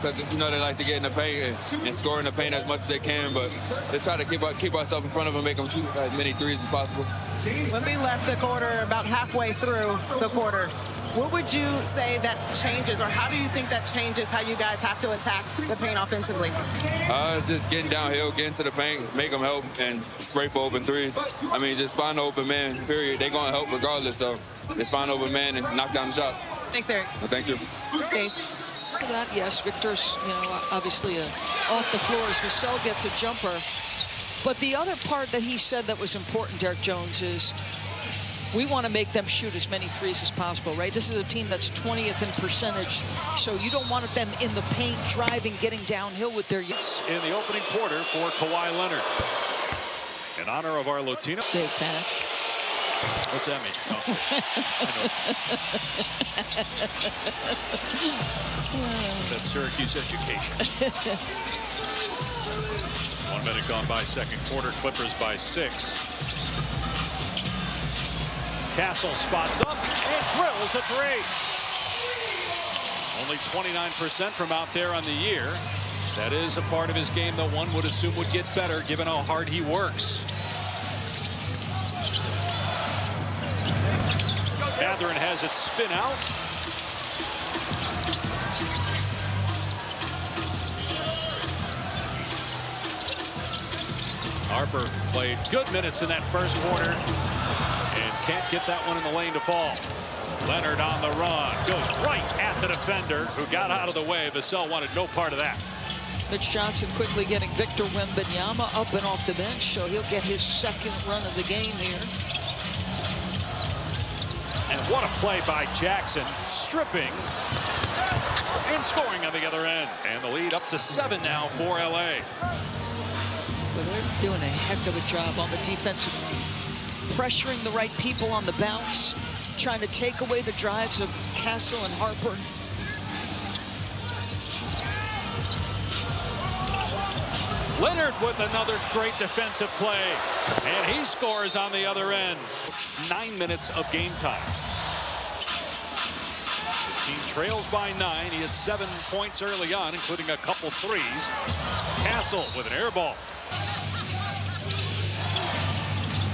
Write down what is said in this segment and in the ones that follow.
Because, you know, they like to get in the paint and score in the paint as much as they can, but they try to keep ourselves in front of them and make them shoot as many threes as possible. When we left the quarter, about halfway through the quarter, what would you say that changes, or how do you think that changes how you guys have to attack the paint offensively? Just getting downhill, getting to the paint, make them help, and spray for open threes. I mean, just find the open man, period. They're going to help regardless, so just find the open man and knock down the shots. Thanks, Eric. Well, thank you. Dave. That, yes, Victor's, obviously off the floor as Vassell gets a jumper. But the other part that he said that was important, Derek Jones, is we want to make them shoot as many threes as possible, right? This is a team that's 20th in percentage, so you don't want them in the paint, driving, getting downhill with their... In the opening quarter for Kawhi Leonard. In honor of our Latino... Dave Pash. What's that mean? Oh, that's Syracuse education. 1 minute gone by second quarter. Clippers by 6. Castle spots up and drills a 3. Only 29% from out there on the year. That is a part of his game that one would assume would get better given how hard he works. Catherine has it spin out. Harper played good minutes in that first quarter and can't get that one in the lane to fall. Leonard on the run, goes right at the defender who got out of the way. Vassell wanted no part of that. Mitch Johnson quickly getting Victor Wembanyama up and off the bench, so he'll get his second run of the game here. And what a play by Jackson, stripping and scoring on the other end. And the lead up to 7 now for LA. But they're doing a heck of a job on the defensive, pressuring the right people on the bounce, trying to take away the drives of Castle and Harper. Leonard with another great defensive play, and he scores on the other end. 9 minutes of game time. His team trails by 9. He had 7 points early on, including a couple threes. Castle with an air ball.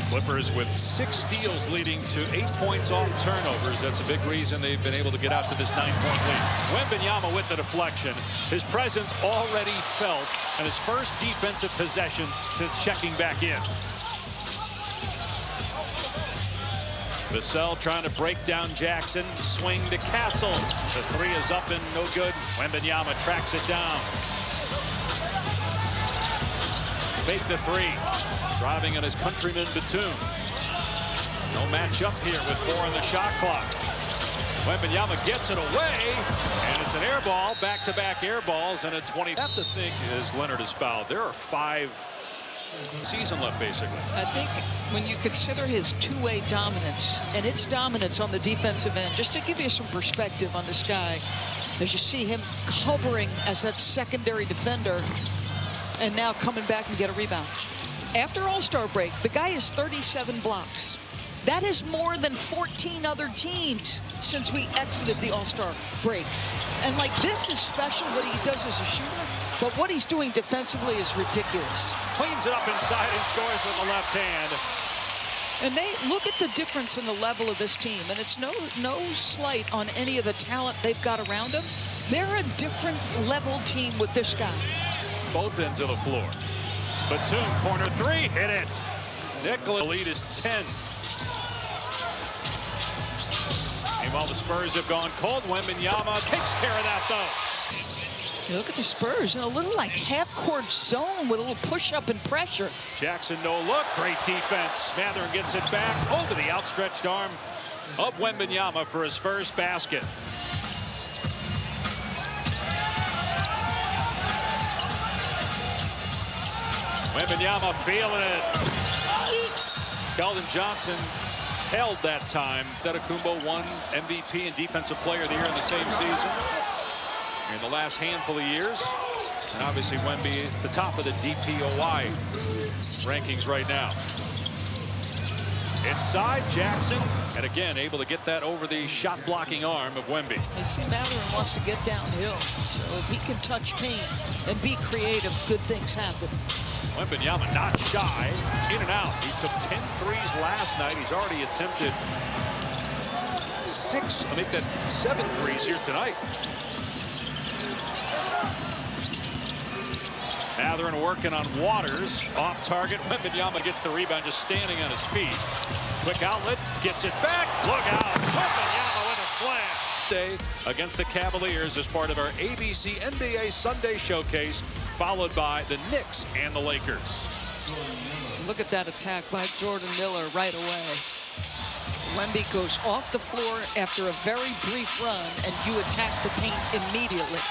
Clippers with 6 steals, leading to 8 points off turnovers. That's a big reason they've been able to get out to this 9-point lead. Wembanyama with the deflection. His presence already felt on his first defensive possession since checking back in. Vassell trying to break down Jackson. Swing to Castle. The 3 is up and no good. Wembanyama tracks it down. Fake the 3. Driving on his countryman Batum. No match up here with 4 on the shot clock. Wembanyama gets it away, and it's an air ball, back-to-back air balls, and a 20. That's the thing is Leonard is fouled. There are 5 season left, basically. I think when you consider his two-way dominance, and its dominance on the defensive end, just to give you some perspective on this guy, as you see him covering as that secondary defender, and now coming back and get a rebound. After All-Star break, the guy has 37 blocks. That is more than 14 other teams since we exited the All-Star break. And like, this is special what he does as a shooter, but what he's doing defensively is ridiculous. Cleans it up inside and scores with the left hand. And they look at the difference in the level of this team, and it's no slight on any of the talent they've got around them. They're a different level team with this guy. Both ends of the floor. Batum, corner 3, hit it. Nicholas, the lead is 10. Meanwhile, the Spurs have gone cold. Wembanyama takes care of that, though. You look at the Spurs in a little like half-court zone with a little push-up and pressure. Jackson, no look. Great defense. Matherin gets it back over the outstretched arm of Wembanyama for his first basket. Wembanyama feeling it. Keldon Johnson held that time. Antetokounmpo won MVP and Defensive Player of the Year in the same season in the last handful of years. And obviously Wemby at the top of the DPOY rankings right now. Inside Jackson, and again able to get that over the shot blocking arm of Wemby. You see, Mathurin wants to get downhill, so if he can touch paint and be creative, good things happen. Wembanyama not shy, in and out. He took 10 threes last night. He's already attempted 7 threes here tonight. Mathurin working on Waters, off target. Wembanyama gets the rebound, just standing on his feet. Quick outlet, gets it back. Look out! Wembanyama with a slam. Day against the Cavaliers as part of our ABC NBA Sunday Showcase, followed by the Knicks and the Lakers. Look at that attack by Jordan Miller right away. Wemby goes off the floor after a very brief run, and you attack the paint immediately.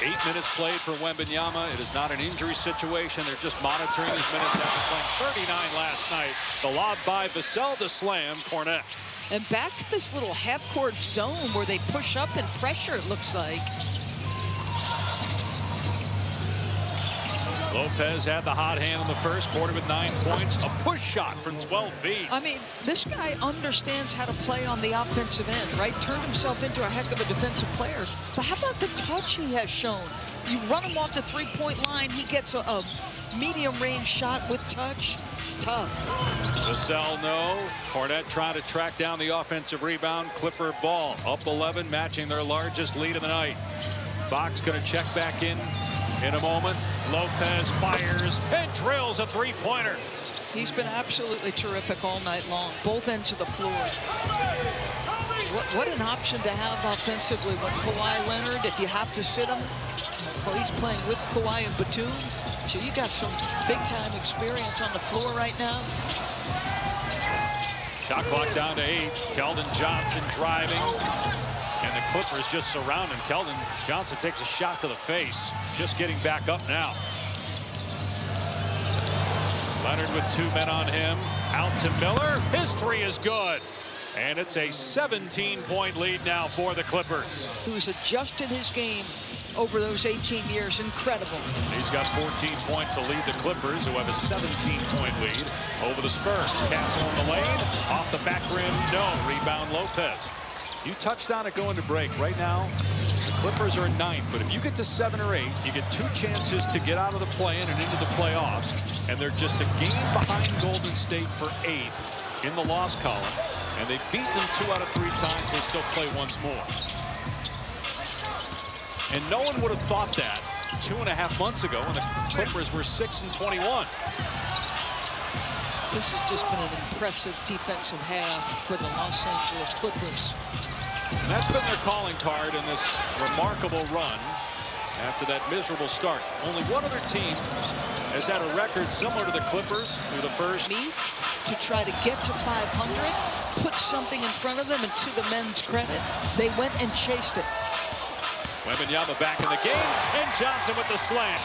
8 minutes played for Wembanyama. It is not an injury situation. They're just monitoring his minutes after playing 39 last night. The lob by Vassell to slam Cornette. And back to this little half-court zone where they push up and pressure, it looks like. Lopez had the hot hand in the first quarter with 9 points. A push shot from 12 feet. I mean, this guy understands how to play on the offensive end, right? Turned himself into a heck of a defensive player. But how about the touch he has shown? You run him off the three-point line, he gets a medium-range shot with touch. It's tough. Vassell, no. Cornette trying to track down the offensive rebound. Clipper ball up 11, matching their largest lead of the night. Fox going to check back in a moment. Lopez fires and drills a three-pointer. He's been absolutely terrific all night long, both ends of the floor. What an option to have offensively when Kawhi Leonard, if you have to sit him, well, he's playing with Kawhi and Batum. So you got some big-time experience on the floor right now. Shot clock down to 8. Keldon Johnson driving. And the Clippers just surround him. Keldon Johnson takes a shot to the face. Just getting back up now. Leonard with 2 men on him. Out to Miller. His three is good. And it's a 17-point lead now for the Clippers. Who's adjusted his game over those 18 years. Incredible. He's got 14 points to lead the Clippers, who have a 17-point lead over the Spurs. Castle in the lane. Off the back rim. No. Rebound Lopez. You touched on it going to break. Right now, the Clippers are in 9th, but if you get to 7 or 8, you get 2 chances to get out of the play-in and into the playoffs, and they're just a game behind Golden State for 8th in the loss column, and they've beaten them 2 out of 3 times. They still play once more. And no one would have thought that 2.5 months ago when the Clippers were 6-21. This has just been an impressive defensive half for the Los Angeles Clippers. And that's been their calling card in this remarkable run after that miserable start. Only one other team has had a record similar to the Clippers through the first. To try to get to 500, put something in front of them, and to the men's credit, they went and chased it. Wembanyama back in the game, and Johnson with the slam.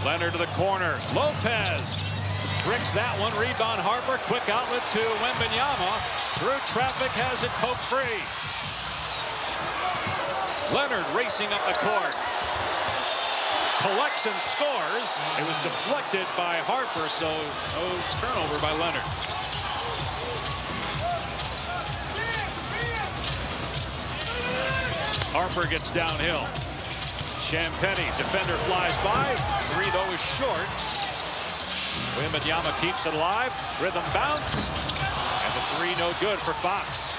Leonard to the corner. Lopez bricks that one. Rebound Harper. Quick outlet to Wembanyama. Through traffic, has it poked free. Leonard racing up the court. Collects and scores. It was deflected by Harper, so no turnover by Leonard. Harper gets downhill. Champagny, defender flies by. 3 though is short. Wembanyama keeps it alive. Rhythm bounce. And the 3 no good for Fox.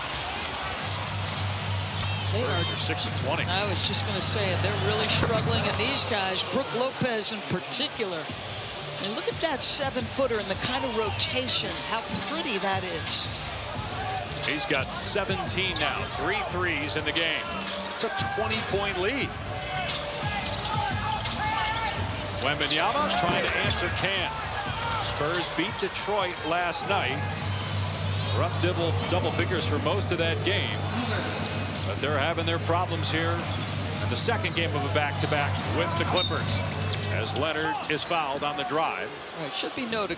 They are 6-20. I was just going to say it. They're really struggling, and these guys, Brook Lopez in particular. And look at that 7-footer and the kind of rotation. How pretty that is. He's got 17 now. 3 threes in the game. It's a 20-point lead. Wembanyama trying to answer can. Spurs beat Detroit last night. We're up double figures for most of that game. But they're having their problems here in the second game of a back-to-back with the Clippers, as Leonard is fouled on the drive. It should be noted